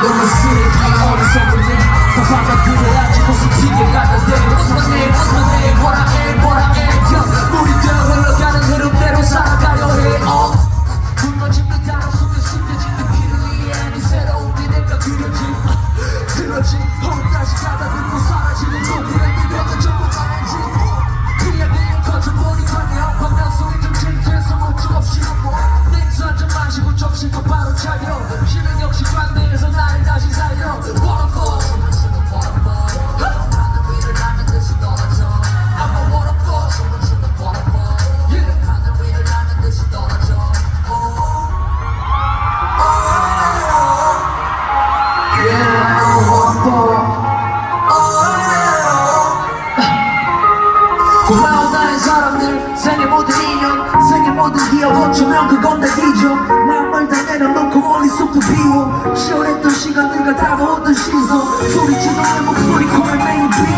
너무 쓰레기야 어리석은데 바빠가 그래야지 무슨 튀게 가는데 What's my name, what's my name, what I am, what I am 우리들 흘러가는 흐름대로 살아가려 해 무너지는 단어 속에 숨겨진 피를 이해하니 새로운 미래가 그려진 틀어진 호흡 다시 가다듬고 사라지는 동물의 미래가 전부 말지 그냥 내일 커져버리거냐 방향성이 좀 질투해서 목적 없이 냉수 한잔 마시고 접시고 바로 차려 실은 역시 관대에서 나를 다시 살려 Waterfall 하늘 위를 나는 듯이 떨어져 I'm a waterfall yeah. 하늘 위를 나는 듯이 떨어져 Yeah, I'm a waterfall 고마운 나의 사람들 생애 모든 인연 생애 모든 기억 어쩌면 그건 다 잊어 마음을 다 내려놓고 머릿속도 비워 시원했던 시간들과 다가오던 시선 소리치던 내 목소리 코에 매일 비워